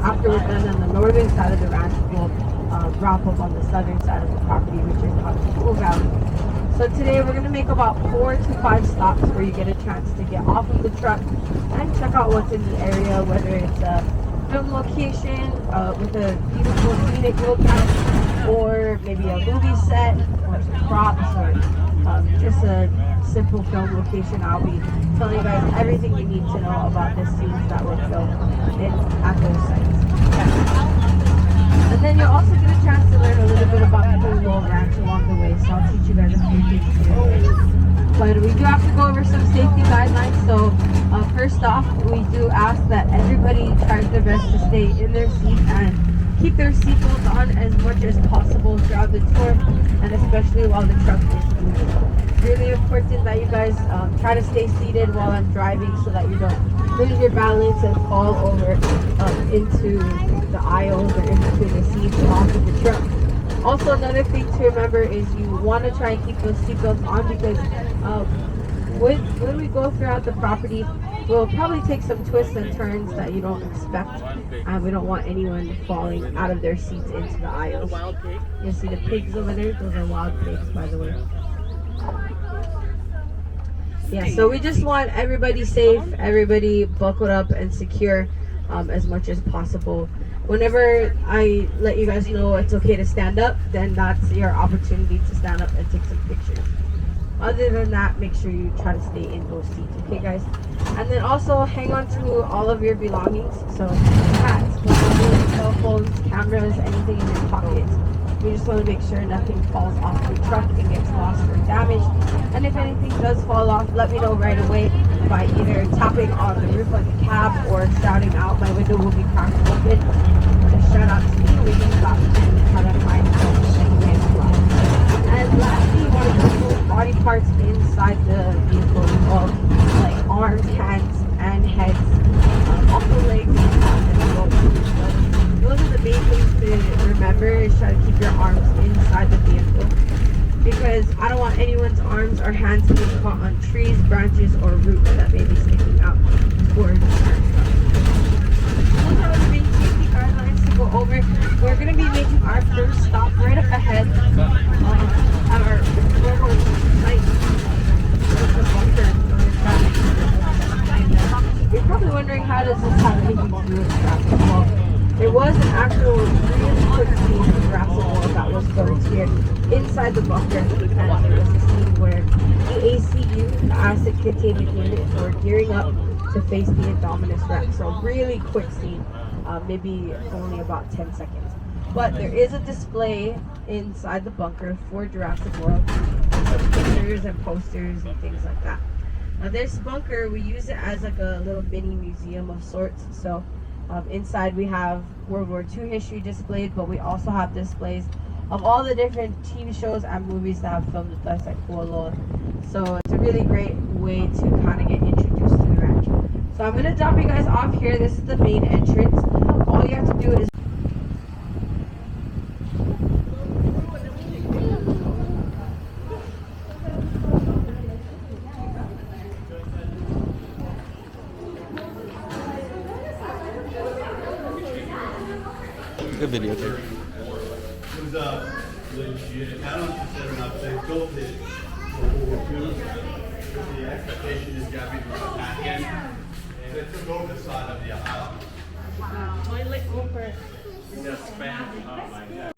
after we're done on the northern side of the ranch, we'll wrap up on the southern side of the property, which is called Kualoa Valley. So today we're going to make about 4 to 5 stops where you get a chance to get off of the truck and check out what's in the area, whether it's a film location with a beautiful scenic lookout, or maybe a movie set, or some props, or just a simple film location. I'll be telling you guys everything you need to know about the scenes that were filmed at those sites. And then you'll also get a chance to learn a little bit about the Kualoa Ranch along the way, so I'll teach you guys a few things here. But we do have to go over some safety guidelines. So first off, we do ask that everybody tries their best to stay in their seat and keep their seatbelts on as much as possible throughout the tour, and especially while the truck is moving. It's really important that you guys try to stay seated while I'm driving so that you don't lose your balance and fall over into the aisles or in between the seats off of the truck. Also, another thing to remember is you want to try and keep those seatbelts on, because when we go throughout the property, we'll probably take some twists and turns that you don't expect, and we don't want anyone falling out of their seats into the aisles. You see the pigs over there? Those are wild pigs, by the way. Yeah, so we just want everybody safe, everybody buckled up and secure as much as possible. Whenever I let you guys know it's okay to stand up, then that's your opportunity to stand up and take some pictures. Other than that, make sure you try to stay in those seats, okay guys? And then also hang on to all of your belongings. So hats, glasses, cell phones, cameras, anything in your pockets. We just want to make sure nothing falls off the truck and gets lost or damaged. And if anything does fall off, let me know right away by either tapping on the roof of the cab or shouting out. My window will be cracked open. Just shout out to me, we can stop and try to find something that you may have lost. And lastly, you want to put body parts inside the vehicle, well, like arms, hands, and heads, also legs, and both. Those are the main things to remember, is try to keep your arms inside the vehicle, because I don't want anyone's arms or hands to get caught on trees, branches, or roots that may be sticking out towards the truck. Those are the main safety guidelines to go over. We're going to be making our first stop right up ahead at our railroad site. You're probably wondering, how does this have anything to do with traffic? Well, there was an actual really quick scene of Jurassic that was filmed here inside the bunker, and there was a scene where the ACU, the acid containment unit, were gearing up to face the Indominus Rex. So really quick scene, maybe only about 10 seconds. But there is a display inside the bunker for Jurassic World, some pictures and posters and things like that. Now this bunker, we use it as like a little mini museum of sorts. So inside we have World War II history displayed, but we also have displays of all the different TV shows and movies that have filmed with us at Kualoa. So it's a really great way to kind of get introduced to the ranch. So I'm going to drop you guys off here. This is the main entrance. All you have to do is good video too. It was legit. I don't consider enough. They built it for World War II. The expectation is got to be back in. And it took over the side of the aisle. toilet over. Just spam. Oh my God.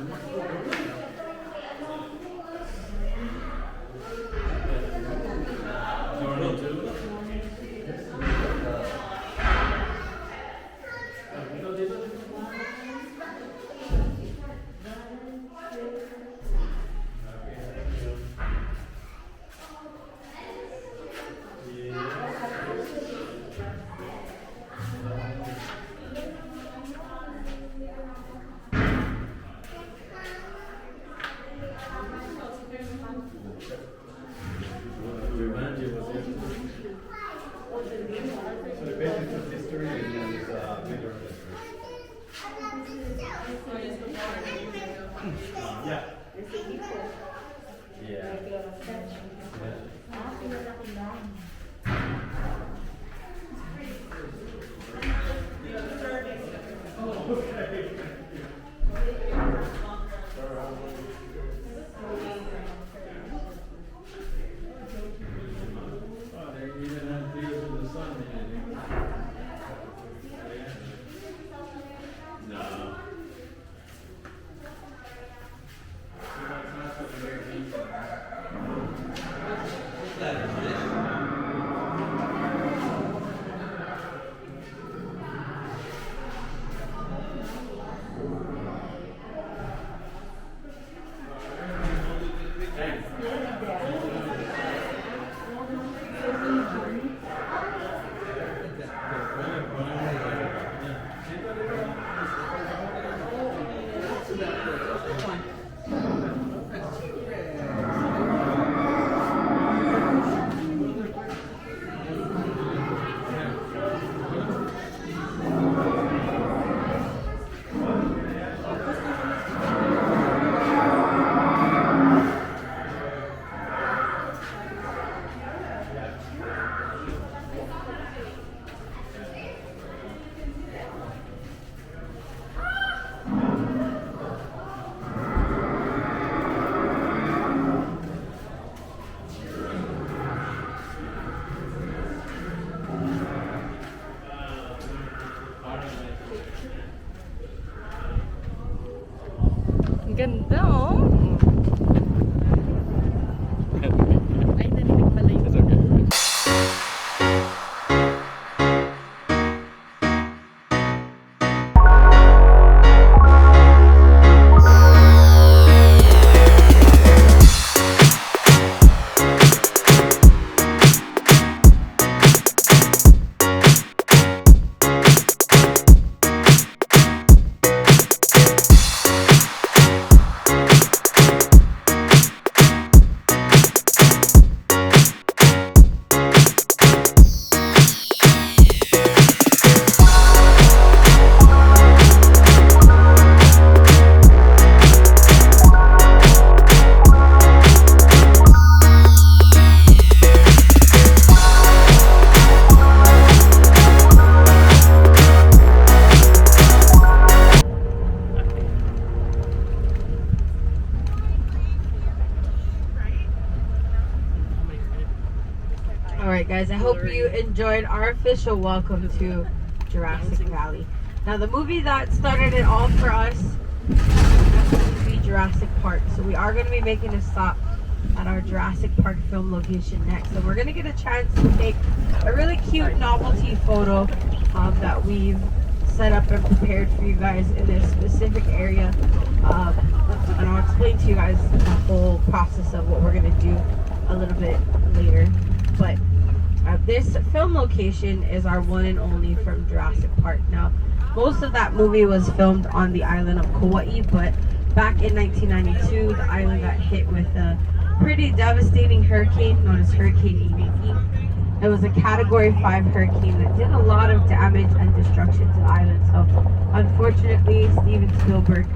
So the basics of history and then it's bigger history. Yeah. Ang ganda, oh. Ay, narinig pala yun. It's okay. Alright guys, I hope you enjoyed our official welcome to Jurassic Valley. Now the movie that started it all for us would be Jurassic Park. So we are going to be making a stop at our Jurassic Park film location next. And we're going to get a chance to take a really cute novelty photo that we've set up and prepared for you guys in this specific area. And I'll explain to you guys the whole process of what we're going to do a little bit later. But this film location is our one and only from Jurassic Park. Now, most of that movie was filmed on the island of Kauai, but back in 1992, the island got hit with a pretty devastating hurricane known as Hurricane Kaneohe. It was a Category 5 hurricane that did a lot of damage and destruction to the island. So, unfortunately, Steven Spielberg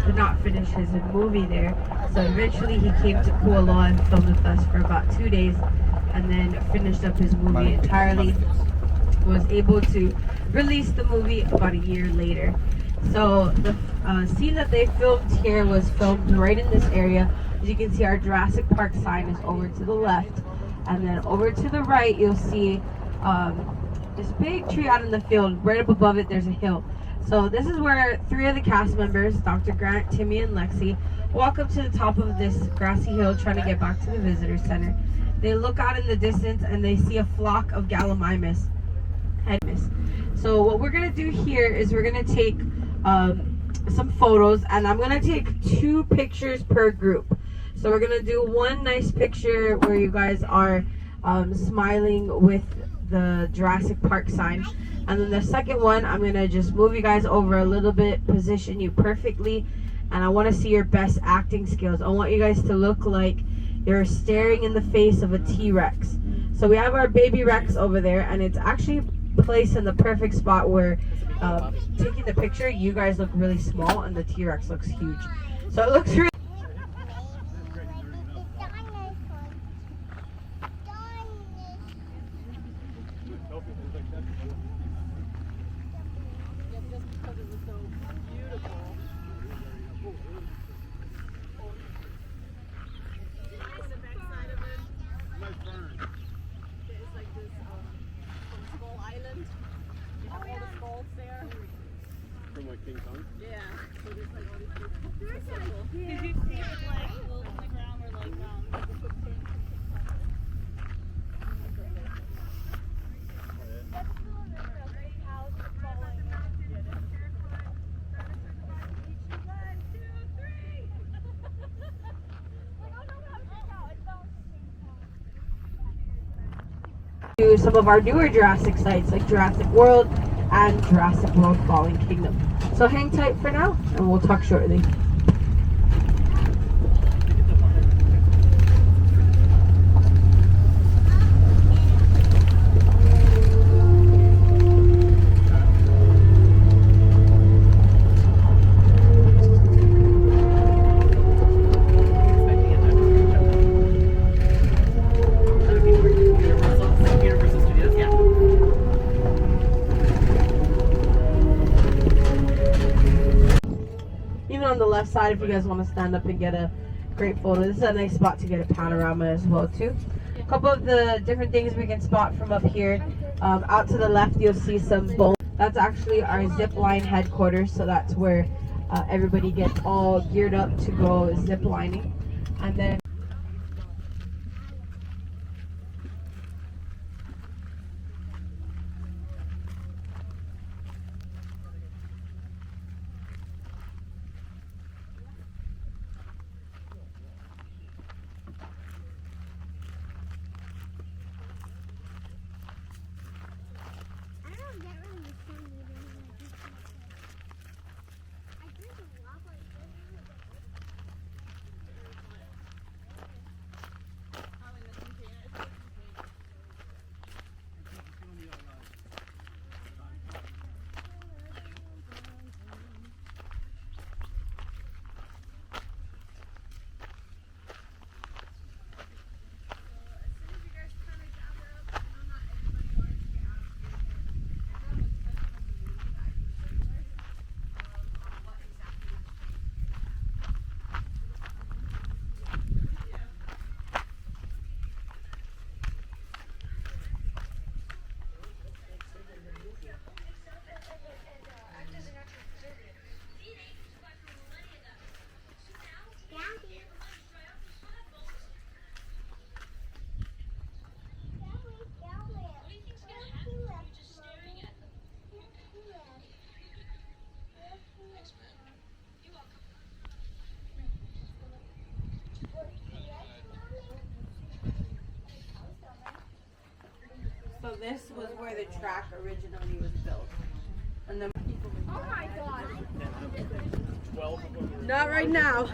did not finish his movie there. So eventually he came to Kualoa and filmed with us for about 2 days, and then finished up his movie entirely. Was able to release the movie about a year later. So the scene that they filmed here was filmed right in this area. As you can see, our Jurassic Park sign is over to the left, and then over to the right you'll see this big tree out in the field. Right up above it there's a hill. So this is where 3 of the cast members, Dr. Grant, Timmy, and Lexi, walk up to the top of this grassy hill trying to get back to the visitor center. They look out in the distance and they see a flock of gallimimus. So what we're gonna do here is we're gonna take some photos, and I'm gonna take 2 pictures per group. So we're gonna do one nice picture where you guys are smiling with the Jurassic Park sign, and then the second one I'm gonna just move you guys over a little bit, position you perfectly, and I want to see your best acting skills. I want you guys to look like you're staring in the face of a T-Rex. So we have our baby Rex over there, and it's actually placed in the perfect spot where taking the picture, you guys look really small and the T-Rex looks huge. So it looks really From like King Kong? Yeah. So there's like all these things. So cool. Did you see it like little on the ground or like the footprints? to some of our newer Jurassic sites like Jurassic World and Jurassic World Fallen Kingdom. So hang tight for now and we'll talk shortly. On the left side, if you guys want to stand up and get a great photo, this is a nice spot to get a panorama as well too. A couple of the different things we can spot from up here. Out to the left you'll see some bone. That's actually our zip line headquarters, so that's where everybody gets all geared up to go zip lining. And then so this was where the track originally was built. And then Oh my god. not right now.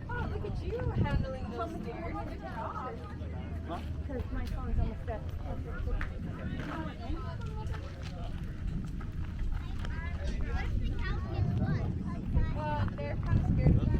Oh, look at you handling those stairs. Because my phone's on the step. Well, they're kind of scared of that.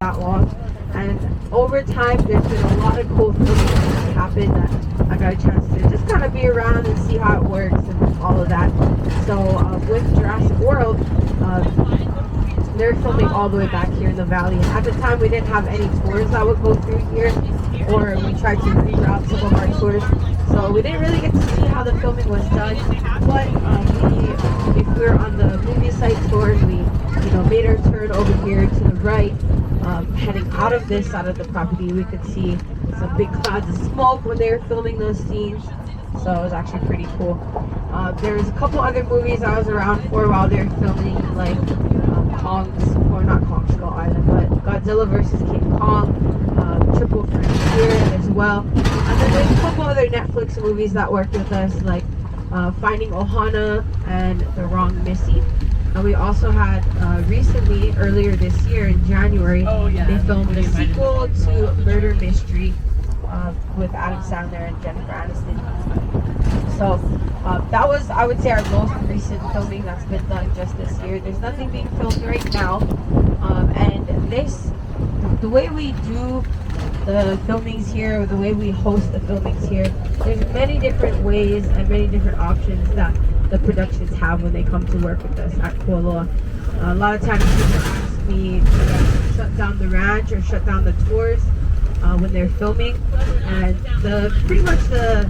that long. And over time, there's been a lot of cool things that happened that I got a chance to just kind of be around and see how it works and all of that. So with Jurassic World, they're filming all the way back here in the valley. And at the time, we didn't have any tours that would go through here, or we tried to reroute some of our tours. So we didn't really get to see how the filming was done. But if we were on the movie site tours, we made our turn over here to the right. Heading out of this side of the property, we could see some big clouds of smoke when they were filming those scenes. So it was actually pretty cool. There was a couple other movies I was around for while they were filming, like not Kong Skull Island, but Godzilla vs. King Kong, Triple Frontier as well. And then there's a couple other Netflix movies that worked with us, like Finding Ohana and The Wrong Missy. And we also had recently, earlier this year in January, they filmed the sequel to Murder Mystery with Adam Sandler and Jennifer Aniston. So that was, I would say, our most recent filming that's been done just this year. There's nothing being filmed right now. And the way we do the filmings here, or the way we host the filmings here, there's many different ways and many different options that the productions have when they come to work with us at Kualoa. A lot of times people ask me to shut down the ranch or shut down the tours when they're filming, and pretty much the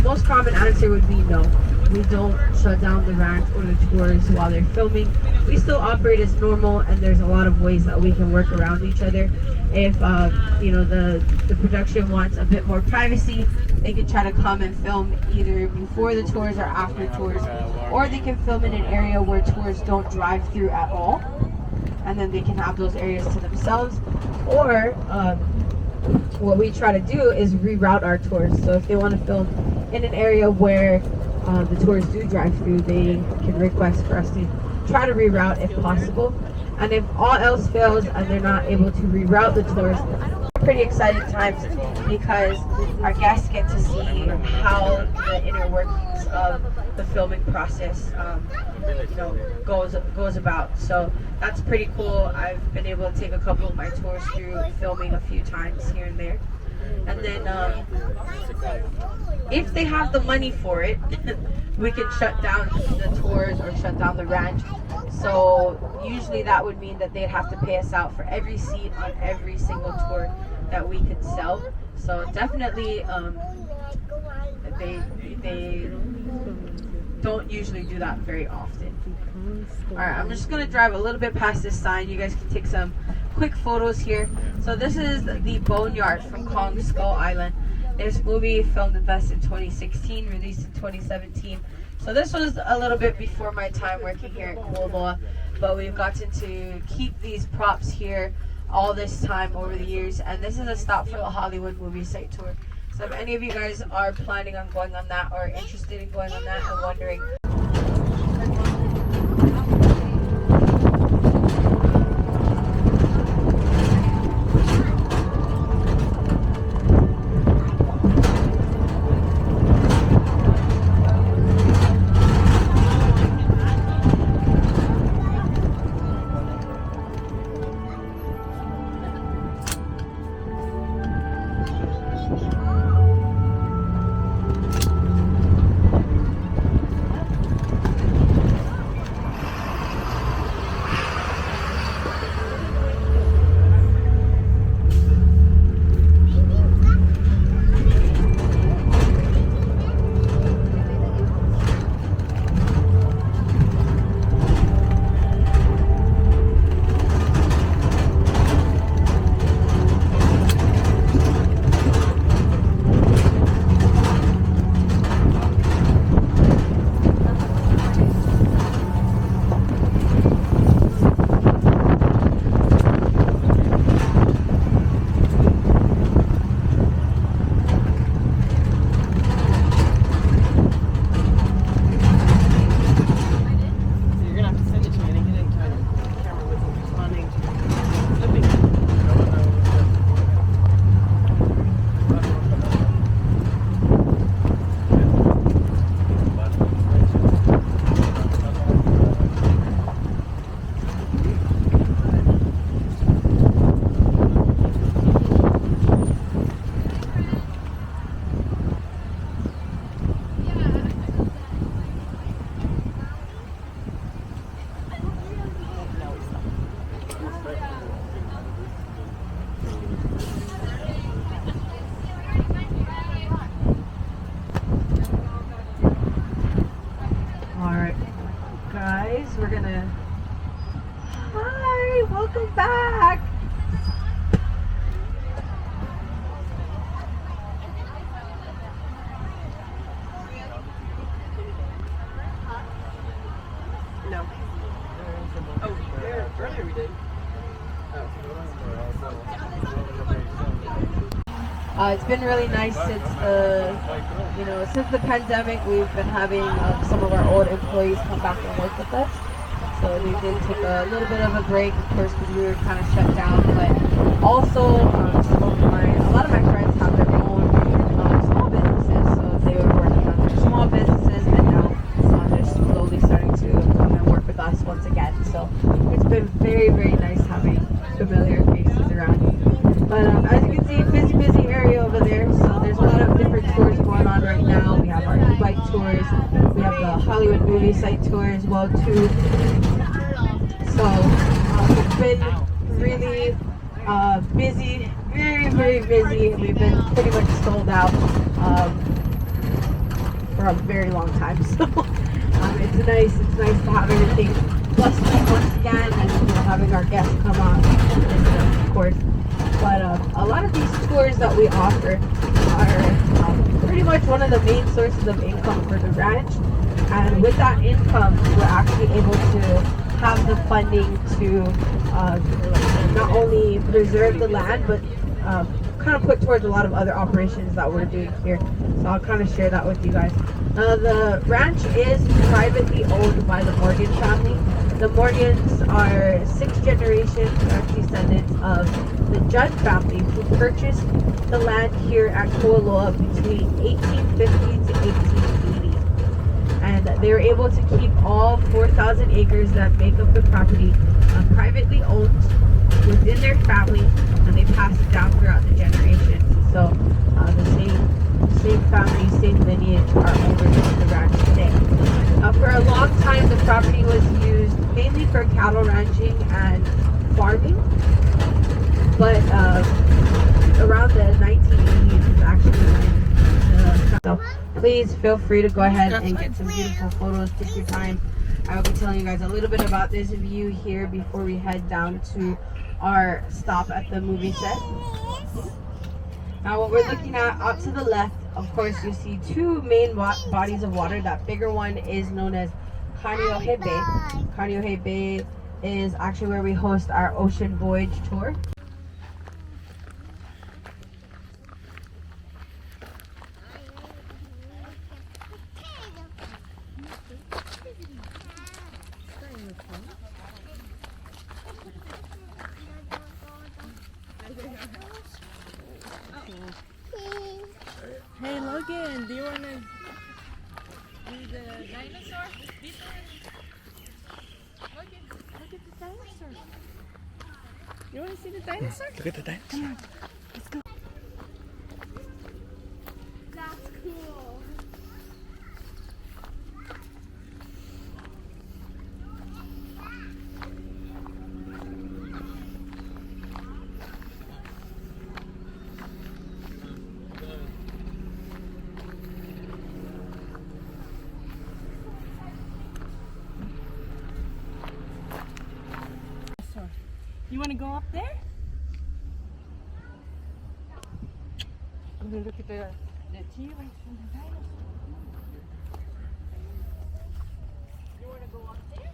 most common answer would be no. We don't shut down the ranch or the tours while they're filming. We still operate as normal, and there's a lot of ways that we can work around each other. If the production wants a bit more privacy, they can try to come and film either before the tours or after tours, or they can film in an area where tours don't drive through at all, and then they can have those areas to themselves. Or what we try to do is reroute our tours. So if they want to film in an area where the tours do drive through, they can request for us to try to reroute if possible. And if all else fails and they're not able to reroute the tours, pretty exciting times, because our guests get to see how the inner workings of the filming process goes about. So that's pretty cool. I've been able to take a couple of my tours through filming a few times here and there. And then if they have the money for it, we can shut down the tours or shut down the ranch. So usually that would mean that they'd have to pay us out for every seat on every single tour that we could sell. So definitely they don't usually do that very often. Alright, I'm just going to drive a little bit past this sign. You guys can take some quick photos here. So this is the Boneyard from Kong Skull Island. This movie filmed with us in 2016, released in 2017. So this was a little bit before my time working here at Kualoa, but we've gotten to keep these props here all this time over the years. And this is a stop for the Hollywood movie site tour. So if any of you guys are planning on going on that or interested in going on that and wondering, It's been really nice since the pandemic. We've been having some of our old employees come back and work with us. So they did take a little bit of a break, of course, because we were kind of shut down. But also, a lot of my friends have their own small businesses, so they were working on their small businesses, and now they're slowly starting to come and work with us once again. So it's been very, very nice having familiar faces around. But as you can see, busy area over there. So there's a lot of different tours going on right now. We have our e-bike tours. We have the Hollywood movie site tour as well too. So it's been really busy, very, very busy. We've been pretty much sold out for a very long time. So it's nice to have everything bustling once again, and having our guests come on, of course. But a lot of these tours that we offer are pretty much one of the main sources of income for the ranch. And with that income, we're actually able to have the funding to not only preserve the land, but kind of put towards a lot of other operations that we're doing here. So I'll kind of share that with you guys. The ranch is privately owned by the Morgan family. The Morgans are 6th generation descendants of the Judd family, who purchased the land here at Kualoa between 1850 to 1880. And they were able to keep all 4,000 acres that make up the property privately owned within their family, and they passed it down throughout the generations. So the same family, same lineage are owners of the ranch today. For a long time, the property was used mainly for cattle ranching and farming, but around the 1980s is actually when so please feel free to go ahead and get some beautiful photos. Take your time. I will be telling you guys a little bit about this view here before we head down to our stop at the movie set. Now what we're looking at out to the left, of course, you see two main bodies of water. That bigger one is known as Kaneohe Bay. Kaneohe Bay is actually where we host our ocean voyage tour. Hey Logan, do you want to do the dinosaur? This one? Logan, look at the dinosaur. You want to see the dinosaur? Look at the dinosaur. Come on, let's go. That's cool. You want to go up there? I'm going to look at the T-Rex and the dinosaur. You want to go up there?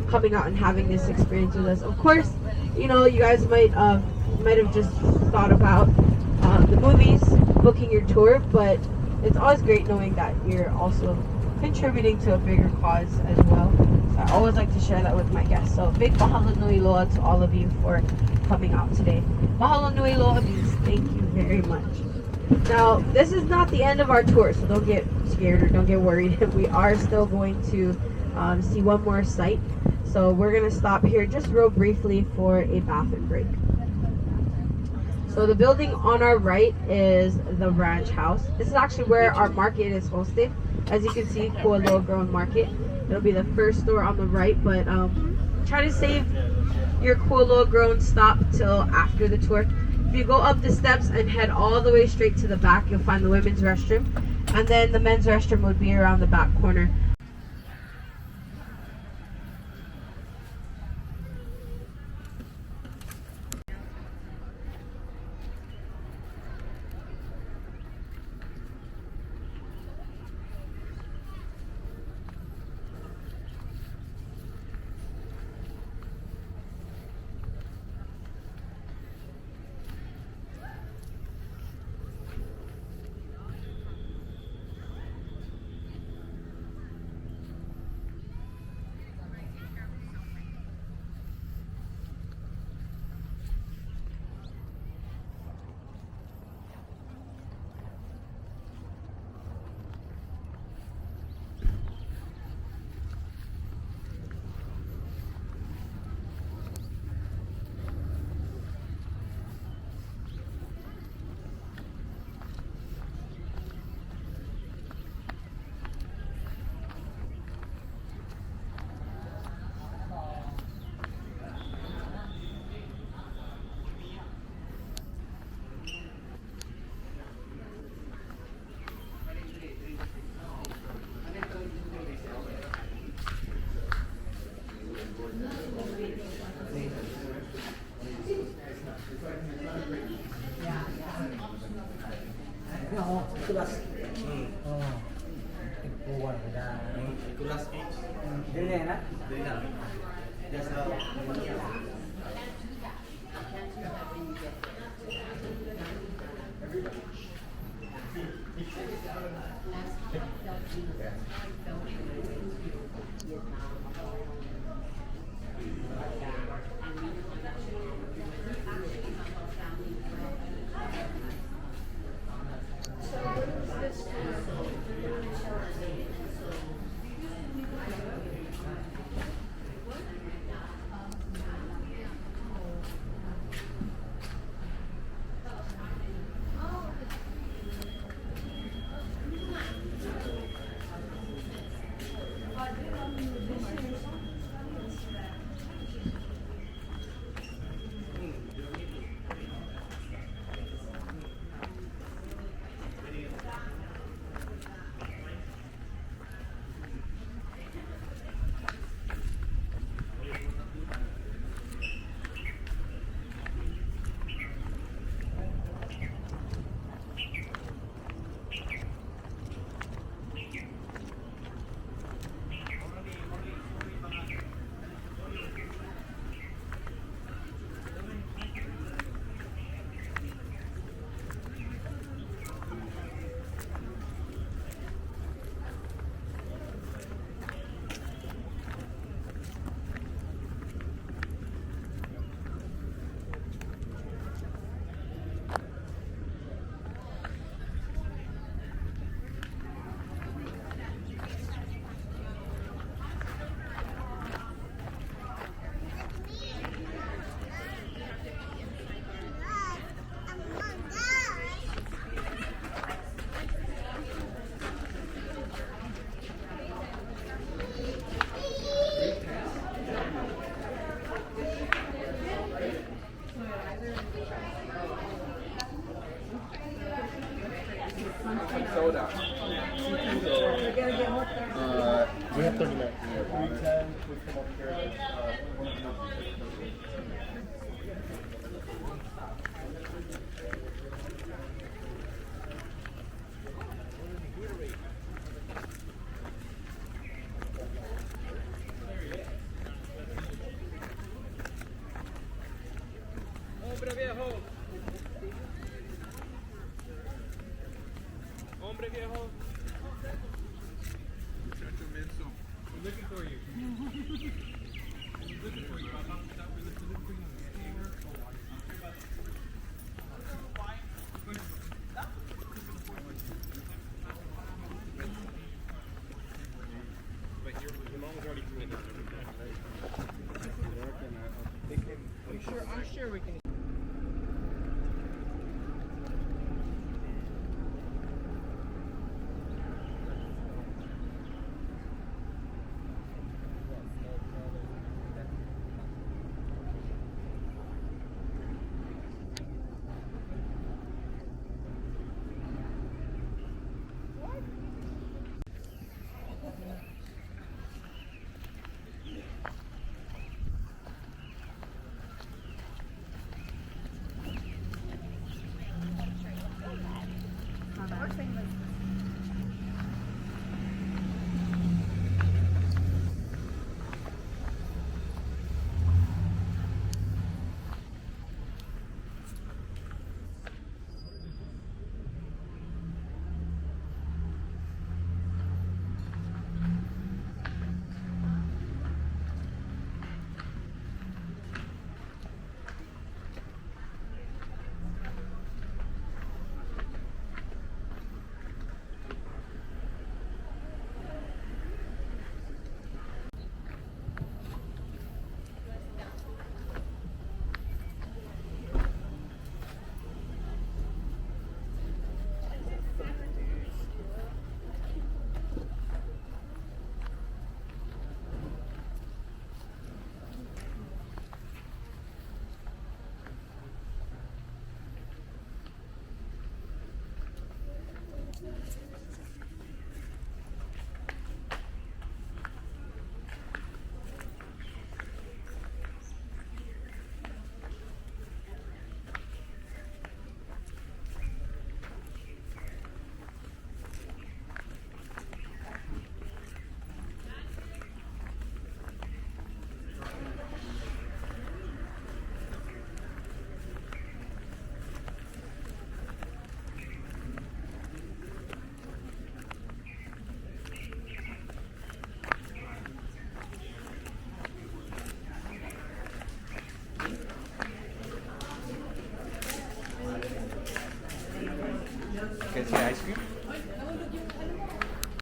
coming out and having this experience with us. Of course, you know, you guys might have just thought about the movies, booking your tour, but it's always great knowing that you're also contributing to a bigger cause as well. So I always like to share that with my guests. So big mahalo nui loa to all of you for coming out today. Mahalo nui loa means thank you very much. Now, this is not the end of our tour, so don't get scared or don't get worried. We are still going to see one more site. So we're going to stop here just real briefly for a bathroom break. So the building on our right is the ranch house. This is actually where our market is hosted. As you can see, Kualoa Grown Market. It'll be the first store on the right, but try to save your Kualoa Grown stop till after the tour. If you go up the steps and head all the way straight to the back, you'll find the women's restroom, and then the men's restroom would be around the back corner. Kelas. Oh. Tigpuan na. Kelas 8. Dili na. Dili na. Just soda. we have 30 minutes. 310, please come up here. viejo. Hombre viejo. We're looking for you. We're looking for you, Papa.